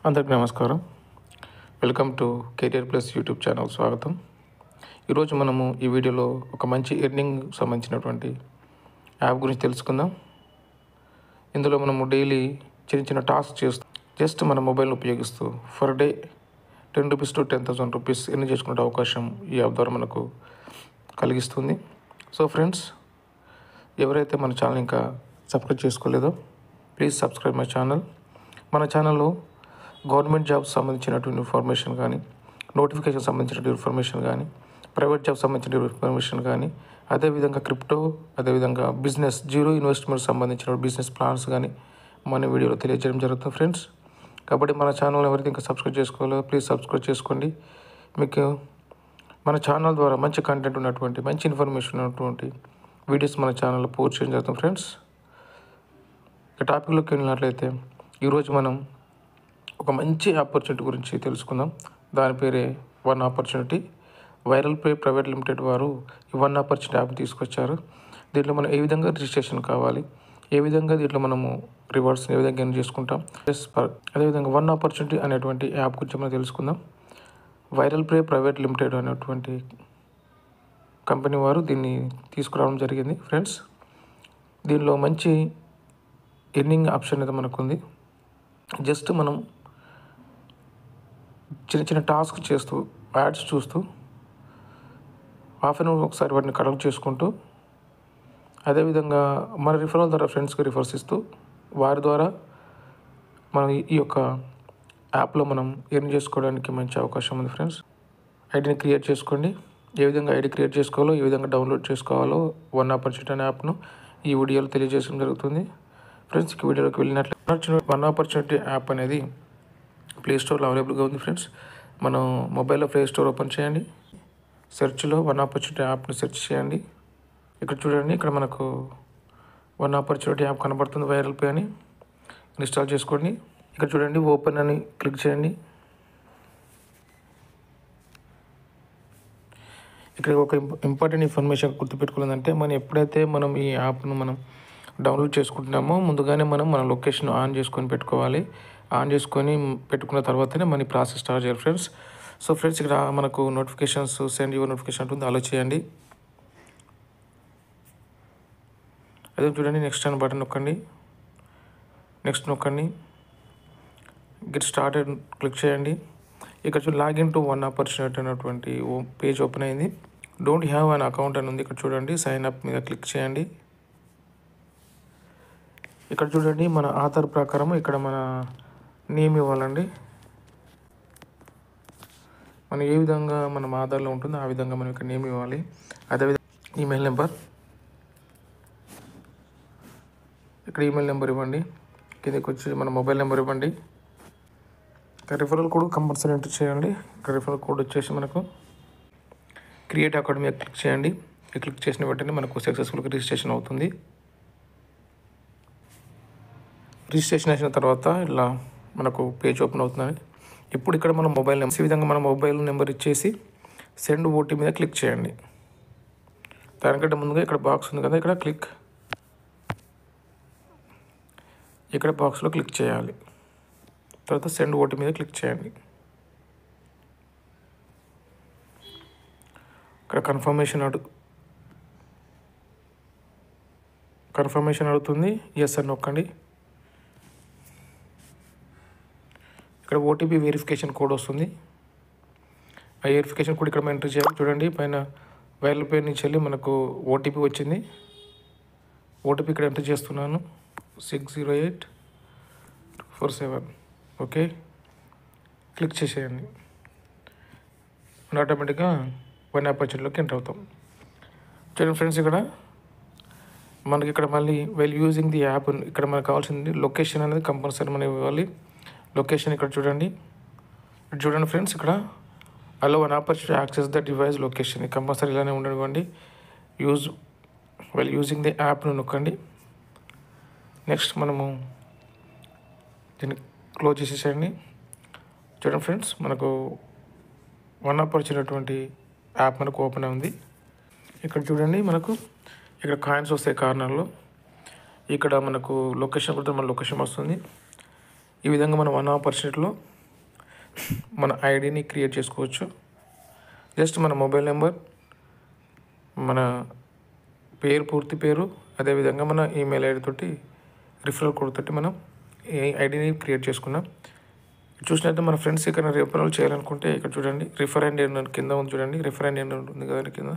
అందరికీ నమస్కారం. Welcome to career plus YouTube channel స్వాగతం. ఈరోజు మనము ఈ వీడియోలో ఒక మంచి ఎర్నింగ్ సంబంధించినటువంటి యాప్ గురించి తెలుసుకుందాం. ఇందులో మనము డైలీ చిన్న చిన్న టాస్క్ చేస్తూ జస్ట్ మన మొబైల్ని ఉపయోగిస్తూ for day 10 rupees to 10,000 rupees earn చేసుకునే అవకాశం ఈ యాప్ ద్వారా మనకు కలిగిస్తుంది. సో ఫ్రెండ్స్, ఎవరైతే మన ఛానల్ ఇంకా సబ్స్క్రైబ్ చేసుకోలేదో ప్లీజ్ సబ్స్క్రైబ్ మై ఛానల్. మన ఛానల్లో గవర్నమెంట్ జాబ్స్ సంబంధించినటువంటి ఇన్ఫర్మేషన్ కానీ, నోటిఫికేషన్ సంబంధించిన ఇన్ఫర్మేషన్ కానీ, ప్రైవేట్ జాబ్స్ సంబంధించిన ఇన్ఫర్మేషన్ కానీ, అదేవిధంగా క్రిప్టో, అదేవిధంగా బిజినెస్ జీరో ఇన్వెస్ట్మెంట్ సంబంధించిన బిజినెస్ ప్లాన్స్ కానీ మన వీడియోలో తెలియజేయడం జరుగుతుంది ఫ్రెండ్స్. కాబట్టి మన ఛానల్ ఎవరైతే ఇంకా సబ్స్క్రైబ్ చేసుకోవాలో ప్లీజ్ సబ్స్క్రైబ్ చేసుకోండి. మీకు మన ఛానల్ ద్వారా మంచి కంటెంట్ ఉన్నటువంటి, మంచి ఇన్ఫర్మేషన్ ఉన్నటువంటి వీడియోస్ మన ఛానల్లో పోస్ట్ చేయడం జరుగుతుంది ఫ్రెండ్స్. ఇక టాపిక్లోకి వెళ్ళినట్లయితే ఈరోజు మనం ఒక మంచి ఆపర్చునిటీ గురించి తెలుసుకుందాం. దాని పేరే one opportunity. Viral pay private limited వారు ఈ వన్ ఆపర్చునిటీ యాప్ తీసుకొచ్చారు. దీంట్లో మనం ఏ విధంగా రిజిస్ట్రేషన్ కావాలి, ఏ విధంగా దీంట్లో మనము రివార్డ్స్ని ఏ విధంగా ఎర్న్ చేసుకుంటాం, అదేవిధంగా వన్ ఆపర్చునిటీ అనేటువంటి యాప్ గురించి మనం తెలుసుకుందాం. వైరల్ పే ప్రైవేట్ లిమిటెడ్ అనేటువంటి కంపెనీ వారు దీన్ని తీసుకురావడం జరిగింది ఫ్రెండ్స్. దీనిలో మంచి ఎర్నింగ్ ఆప్షన్ అయితే మనకుంది. జస్ట్ మనం చిన్న చిన్న టాస్క్ చేస్తూ, యాడ్స్ చూస్తూ, హాఫ్ అన్ అవర్ ఒకసారి వాటిని కలెక్ట్ చేసుకుంటూ, అదేవిధంగా మన రిఫరల్ ద్వారా ఫ్రెండ్స్కి రిఫర్స్ ఇస్తూ, వారి ద్వారా మనం ఈ యొక్క యాప్లో మనం ఎర్న్ చేసుకోవడానికి మంచి అవకాశం ఉంది ఫ్రెండ్స్. ఐడిని క్రియేట్ చేసుకోండి. ఏ విధంగా ఐడి క్రియేట్ చేసుకోవాలో, ఏ విధంగా డౌన్లోడ్ చేసుకోవాలో వన్ ఆపర్చునిటీ అనే యాప్ను ఈ వీడియోలో తెలియజేయడం జరుగుతుంది ఫ్రెండ్స్. ఈ వీడియోలోకి వెళ్ళినట్లయితే వన్ ఆపర్చునిటీ యాప్ అనేది ప్లే స్టోర్లో అవైలబుల్గా ఉంది ఫ్రెండ్స్. మనం మొబైల్లో ప్లే స్టోర్ ఓపెన్ చేయండి. సెర్చ్లో వన్ ఆపర్చునిటీ యాప్ని సెర్చ్ చేయండి. ఇక్కడ చూడండి, ఇక్కడ మనకు వన్ ఆపర్చునిటీ యాప్ కనబడుతుంది, వైరల్ పే అని. ఇన్స్టాల్ చేసుకోండి. ఇక్కడ చూడండి, ఓపెన్ అని క్లిక్ చేయండి. ఇక్కడ ఒక ఇంపార్టెంట్ ఇన్ఫర్మేషన్ గుర్తుపెట్టుకోలేదంటే, మనం ఎప్పుడైతే మనం ఈ యాప్ను మనం డౌన్లోడ్ చేసుకుంటున్నామో ముందుగానే మనం మన లొకేషన్ ఆన్ చేసుకొని పెట్టుకోవాలి. ఆన్ చేసుకొని పెట్టుకున్న తర్వాతనే మన ప్రాసెస్ స్టార్ట్ చేయాలి ఫ్రెండ్స్. సో ఫ్రెండ్స్, ఇక్కడ మనకు నోటిఫికేషన్స్ సెండ్ యువర్ నోటిఫికేషన్ ఉంటుంది, అలో చేయండి. అదే చూడండి, నెక్స్ట్ అని బటన్ నొక్కండి. నెక్స్ట్ నొక్కండి. గెట్ స్టార్టెడ్ క్లిక్ చేయండి. ఇక్కడ చూడండి, లాగిన్ టు వన్ ఆపర్చునిటీ అనేటువంటి పేజ్ ఓపెన్ అయింది. డోంట్ హ్యావ్ అన్ అకౌంట్ అని ఉంది. ఇక్కడ చూడండి, సైన్ అప్ మీద క్లిక్ చేయండి. ఇక్కడ చూడండి, మన ఆధార్ ప్రకారం ఇక్కడ మన నేమ్ ఇవ్వాలండి. మనం ఏ విధంగా మనం ఆధార్లో ఉంటుందో ఆ విధంగా మనం ఇక్కడ నేమ్ ఇవ్వాలి. అదేవిధంగా ఈమెయిల్ నెంబర్, ఇక్కడ ఈమెయిల్ నెంబర్ ఇవ్వండి. కిందకి వచ్చి మన మొబైల్ నెంబర్ ఇవ్వండి. రిఫరల్ కోడ్ కంపల్సరీ ఎంటర్ చేయండి. ఇక్కడ రిఫరల్ కోడ్ వచ్చేసి మనకు క్రియేట్ అకౌంట్ మీద క్లిక్ చేయండి. క్లిక్ చేసిన వెంటనే మనకు సక్సెస్ఫుల్గా రిజిస్ట్రేషన్ అవుతుంది. రిజిస్ట్రేషన్ అయిన తర్వాత ఇలా మనకు పేజ్ ఓపెన్ అవుతుంది. ఇప్పుడు ఇక్కడ మన మొబైల్ నెంబర్, ఈ విధంగా మన మొబైల్ నెంబర్ ఇచ్చేసి సెండ్ ఓటీ మీద క్లిక్ చేయండి. దానికంటే ముందుగా ఇక్కడ బాక్స్ ఉంది కదా, ఇక్కడ బాక్స్లో క్లిక్ చేయాలి. తర్వాత సెండ్ ఓటీ మీద క్లిక్ చేయండి. ఇక్కడ కన్ఫర్మేషన్ అడుగుతుంది. ఎస్ అని నొక్కండి. ఇక్కడ ఓటీపీ వెరిఫికేషన్ కోడ్ వస్తుంది. ఆ వెరిఫికేషన్ కోడ్ ఇక్కడ మనం ఎంటర్ చేయాలి. చూడండి, పైన వైరల్ పే నుంచి వెళ్ళి మనకు ఓటీపీ వచ్చింది. ఓటీపీ ఇక్కడ ఎంటర్ చేస్తున్నాను, 60847. ఓకే, క్లిక్ చేసేయండి. ఆటోమేటిక్గా వన్ ఆపర్చునిటీలోకి ఎంటర్ అవుతాం. చూడండి ఫ్రెండ్స్, ఇక్కడ మనకి ఇక్కడ మళ్ళీ వెల్ యూజింగ్ ది యాప్ ఇక్కడ మనకు కావాల్సింది లొకేషన్ అనేది కంపల్సరీ మనం ఇవ్వాలి. లొకేషన్ ఇక్కడ చూడండి ఫ్రెండ్స్, ఇక్కడ allow one opportunity access the device location compulsory ఇలానే ఉండనివ్వండి. యూజింగ్ ది యాప్ను నొక్కండి. నెక్స్ట్ మనము దీన్ని క్లోజ్ చేసేసేయండి. చూడండి ఫ్రెండ్స్, మనకు వన్ ఆపర్చునిటీ యాప్ మనకు ఓపెన్ ఉంది. ఇక్కడ చూడండి, మనకు ఇక్కడ కాయిన్స్ వస్తాయి కార్నర్లో. ఇక్కడ మనకు లొకేషన్ కొడితే మన లొకేషన్ వస్తుంది. ఈ విధంగా మనం 1 ఆపర్చునిటీలో మన ఐడిని క్రియేట్ చేసుకోవచ్చు. జస్ట్ మన మొబైల్ నెంబర్, మన పేరు, పూర్తి పేరు, అదేవిధంగా మన ఈమెయిల్ ఐడి తోటి రిఫరల్ కోడ్ తోటి మనం ఈ ఐడిని క్రియేట్ చేసుకున్నాం. చూసినట్టు మన ఫ్రెండ్స్ ఇక్కడ రిఫరల్ చేయాలనుకుంటే ఇక్కడ చూడండి రిఫర్ అండ్ ఎర్న్ కింద ఉంది చూడండి. రిఫర్ అండ్ ఎర్న్ ఉంటుంది కదా కింద,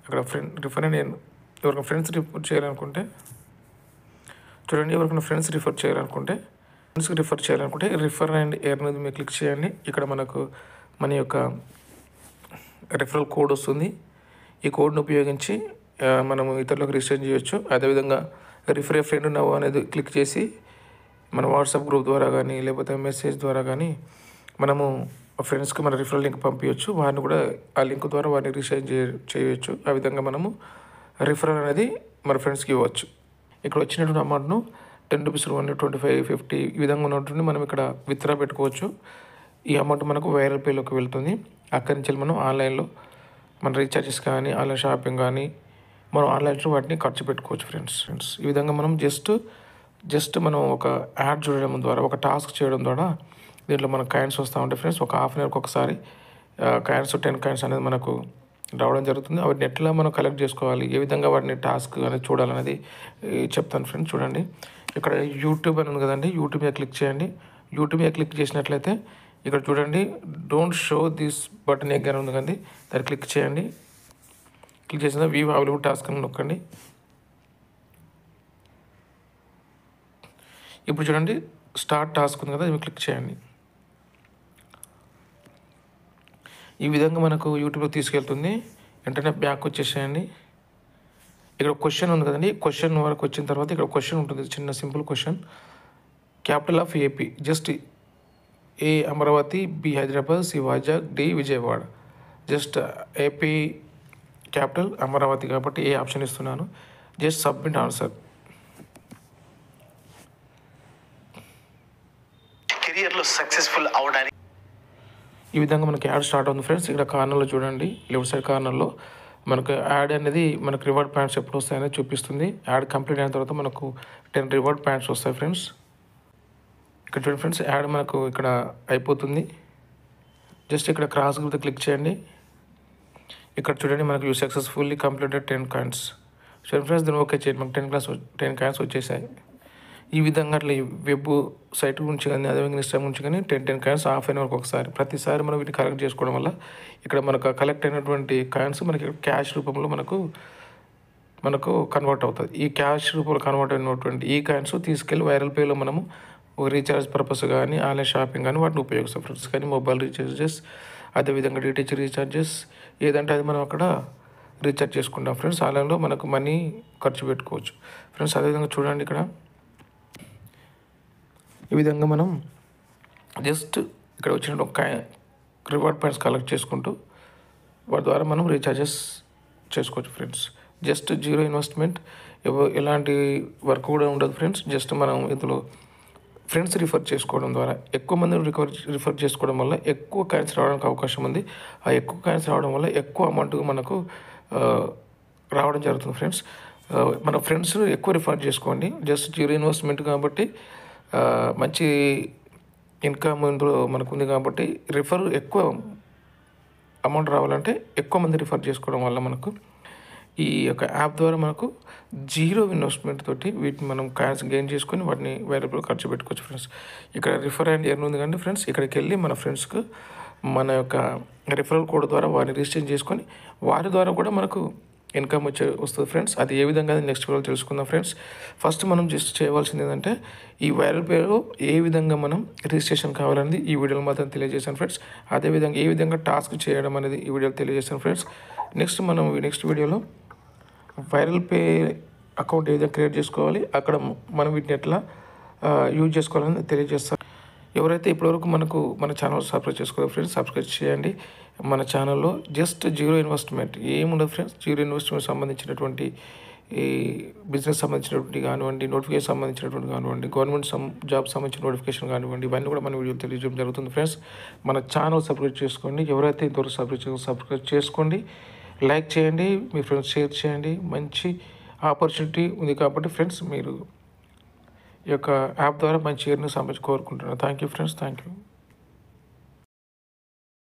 అక్కడ రిఫర్ అండ్ ఎర్న్. ఎవరికైనా ఫ్రెండ్స్ రిఫర్ చేయాలనుకుంటే చూడండి, ఎవరికైనా ఫ్రెండ్స్కి రిఫర్ చేయాలనుకుంటే రిఫర్ అండ్ ఎర్న్ మీరు క్లిక్ చేయండి. ఇక్కడ మనకు మన యొక్క రిఫరల్ కోడ్ వస్తుంది. ఈ కోడ్ను ఉపయోగించి మనము ఇతరులకు రిజిస్టర్ చేయొచ్చు. అదేవిధంగా రిఫర్ ఏ ఫ్రెండ్ నవ్ అనేది క్లిక్ చేసి మన వాట్సాప్ గ్రూప్ ద్వారా కానీ లేకపోతే మెసేజ్ ద్వారా కానీ మనము ఫ్రెండ్స్కి మన రిఫరల్ లింక్ పంపించవచ్చు. వారిని కూడా ఆ లింక్ ద్వారా వారిని రిజిస్టర్ చేయవచ్చు. ఆ విధంగా మనము రిఫరల్ అనేది మన ఫ్రెండ్స్కి ఇవ్వచ్చు. ఇక్కడ వచ్చినటువంటి అమౌంట్ను 10 రూపీస్, 1, 25, 50 ఈ విధంగా ఉన్నటువంటి మనం ఇక్కడ విత్డ్రా పెట్టుకోవచ్చు. ఈ అమౌంట్ మనకు వైరల్ పేలోకి వెళ్తుంది. అక్కడి నుంచి మనం ఆన్లైన్లో మన రీఛార్జెస్ కానీ ఆన్లైన్ షాపింగ్ కానీ మనం ఆన్లైన్లో వాటిని ఖర్చు పెట్టుకోవచ్చు ఫ్రెండ్స్. ఈ విధంగా మనం జస్ట్ మనం ఒక యాడ్ చూడడం ద్వారా, ఒక టాస్క్ చేయడం ద్వారా దీంట్లో మనకు కాయిన్స్ వస్తూ ఉంటాయి ఫ్రెండ్స్. ఒక హాఫ్ అన్ అవర్కి ఒకసారి కాయిన్స్ 10 కాయిన్స్ అనేది మనకు రావడం జరుగుతుంది. వాటిని ఎట్లా మనం కలెక్ట్ చేసుకోవాలి, ఏ విధంగా వాటిని టాస్క్ అనేది చూడాలనేది చెప్తాను ఫ్రెండ్స్. చూడండి, ఇక్కడ యూట్యూబ్ అని ఉంది కదండి, యూట్యూబ్ మీద క్లిక్ చేయండి. యూట్యూబ్ మీద క్లిక్ చేసినట్లయితే ఇక్కడ చూడండి డోంట్ షో దిస్ బటన్ ఎగ్గర ఉంది కదండి, దాన్ని క్లిక్ చేయండి. క్లిక్ చేసిన వ్యూ అవైలబుల్ టాస్క్ అని నొక్కండి. ఇప్పుడు చూడండి స్టార్ట్ టాస్క్ ఉంది కదా, ఇది క్లిక్ చేయండి. ఈ విధంగా మనకు యూట్యూబ్లో తీసుకెళ్తుంది. వెంటనే బ్యాక్ వచ్చేసేయండి. ఇక్కడ క్వశ్చన్ ఉంది కదండి, క్వశ్చన్ వరకు వచ్చిన తర్వాత ఇక్కడ క్వశ్చన్ ఉంటుంది, చిన్న simple question. Capital of AP, just A Amaravati, B Hyderabad, C Vizag, D Vijayawada. Just AP capital Amaravati కాబట్టి ఏ ఆప్షన్ ఇస్తున్నాను. Just submit answer. కెరియర్లో సక్సెస్ఫుల్ అవడానికి ఈ విధంగా మనకి యాడ్ స్టార్ట్ అవుతుంది ఫ్రెండ్స్. ఇక్కడ కార్నర్లో చూడండి, లెఫ్ట్ సైడ్ కార్నర్లో మనకు యాడ్ అనేది మనకు రివార్డ్ పాయింట్స్ ఎప్పుడు వస్తాయనేది చూపిస్తుంది. యాడ్ కంప్లీట్ అయిన తర్వాత మనకు 10 రివార్డ్ పాయింట్స్ వస్తాయి ఫ్రెండ్స్. ఇక్కడ చూడండి ఫ్రెండ్స్, యాడ్ మనకు ఇక్కడ అయిపోతుంది. జస్ట్ ఇక్కడ క్రాస్ గుర్తు క్లిక్ చేయండి. ఇక్కడ చూడండి మనకు యూ సక్సెస్ఫుల్లీ కంప్లీటెడ్ 10 కాయిన్స్. చూడండి ఫ్రెండ్స్, దీన్ని ఓకే చేయండి. మనకు 10 కాయిన్స్ వచ్చేసాయి. ఈ విధంగా అట్లా వెబ్ సైట్ గురించి కానీ అదేవిధంగా ఇన్స్టాగ్రామ్ గురించి కానీ 10 కాయిన్స్ హాఫ్ అన్ అవర్కి ఒకసారి ప్రతిసారి మనం వీటిని కలెక్ట్ చేసుకోవడం వల్ల ఇక్కడ మనకు కలెక్ట్ అయినటువంటి కాయిన్స్ మనకి క్యాష్ రూపంలో మనకు కన్వర్ట్ అవుతుంది. ఈ క్యాష్ రూపంలో కన్వర్ట్ అయినటువంటి ఈ కాయిన్స్ తీసుకెళ్ళి వైరల్ పేలో మనము రీఛార్జ్ పర్పస్ కానీ ఆన్లైన్ షాపింగ్ కానీ వాటిని ఉపయోగిస్తాం ఫ్రెండ్స్. కానీ మొబైల్ రీఛార్జెస్ అదేవిధంగా డిటిహెచ్ రీఛార్జెస్ ఏదంటే అది మనం అక్కడ రీఛార్జ్ చేసుకుంటాం ఫ్రెండ్స్. ఆన్లైన్లో మనకు మనీ ఖర్చు పెట్టుకోవచ్చు ఫ్రెండ్స్. అదేవిధంగా చూడండి, ఇక్కడ ఈ విధంగా మనం జస్ట్ ఇక్కడ వచ్చిన ఒక రివార్డ్ పాయింట్స్ కలెక్ట్ చేసుకుంటూ వాటి ద్వారా మనం రీఛార్జెస్ చేసుకోవచ్చు ఫ్రెండ్స్. జస్ట్ 0 ఇన్వెస్ట్మెంట్, ఎలాంటి వర్క్ కూడా ఉండదు ఫ్రెండ్స్. జస్ట్ మనం ఇందులో ఫ్రెండ్స్ రిఫర్ చేసుకోవడం ద్వారా ఎక్కువ మందిని రిఫర్ చేసుకోవడం వల్ల ఎక్కువ కాయిన్స్ రావడానికి అవకాశం ఉంది. ఆ ఎక్కువ కాయిన్స్ రావడం వల్ల ఎక్కువ అమౌంట్ మనకు రావడం జరుగుతుంది ఫ్రెండ్స్. మన ఫ్రెండ్స్ ఎక్కువ రిఫర్ చేసుకోండి. జస్ట్ 0 ఇన్వెస్ట్మెంట్ కాబట్టి మంచి ఇన్కమ్ ఇందులో మనకు ఉంది కాబట్టి ఎక్కువ అమౌంట్ రావాలంటే ఎక్కువ మంది రిఫర్ చేసుకోవడం వల్ల మనకు ఈ యొక్క యాప్ ద్వారా మనకు 0 ఇన్వెస్ట్మెంట్ తోటి వీటిని మనం కాయిన్స్ గెయిన్ చేసుకొని వాటిని వేరేపులో ఖర్చు పెట్టుకోవచ్చు ఫ్రెండ్స్. ఇక్కడ రిఫర్ అండ్ ఎర్న్ ఉంది కానీ ఫ్రెండ్స్, ఇక్కడికి వెళ్ళి మన ఫ్రెండ్స్కి మన యొక్క రిఫరల్ కోడ్ ద్వారా వారిని రిజిస్టర్ చేసుకొని వారి ద్వారా కూడా మనకు ఇన్కమ్ వస్తుంది ఫ్రెండ్స్. అది ఏ విధంగా నెక్స్ట్ వీడియోలో తెలుసుకుందాం ఫ్రెండ్స్. ఫస్ట్ మనం జస్ట్ చేయవలసింది ఏంటంటే ఈ వైరల్ పేలో ఏ విధంగా మనం రిజిస్ట్రేషన్ కావాలనేది ఈ వీడియోలో మాత్రం తెలియజేశాను ఫ్రెండ్స్. అదేవిధంగా ఏ విధంగా టాస్క్ చేయడం అనేది ఈ వీడియోలో తెలియజేశాను ఫ్రెండ్స్. నెక్స్ట్ వీడియోలో వైరల్ పే అకౌంట్ ఏ విధంగా క్రియేట్ చేసుకోవాలి, అక్కడ మనం వీటిని ఎట్లా యూజ్ చేసుకోవాలని తెలియజేస్తాను. ఎవరైతే ఇప్పటివరకు మన ఛానల్ సబ్స్క్రైబ్ చేసుకోవాలి ఫ్రెండ్స్, సబ్స్క్రైబ్ చేయండి. మన ఛానల్లో జస్ట్ 0 ఇన్వెస్ట్మెంట్ ఏముండదు ఫ్రెండ్స్. 0 ఇన్వెస్ట్మెంట్ సంబంధించినటువంటి ఈ బిజినెస్ సంబంధించినటువంటి కానివ్వండి, నోటిఫికేషన్ సంబంధించినటువంటి కానివ్వండి, గవర్నమెంట్ జాబ్ సంబంధించిన నోటిఫికేషన్ కానివ్వండి, ఇవన్నీ కూడా మన వీడియోలో తెలియజేయడం జరుగుతుంది ఫ్రెండ్స్. మన ఛానల్ సబ్స్క్రైబ్ చేసుకోండి. ఎవరైతే ఇంతవరకు సబ్స్క్రైబ్ చేసుకోండి, లైక్ చేయండి, మీ ఫ్రెండ్స్ షేర్ చేయండి. మంచి ఆపర్చునిటీ ఉంది కాబట్టి ఫ్రెండ్స్ మీరు ఈ యొక్క యాప్ ద్వారా మంచి ఎర్నింగ్ సంపాదించి కోరుకుంటున్నాను. Thank you friends, thank you.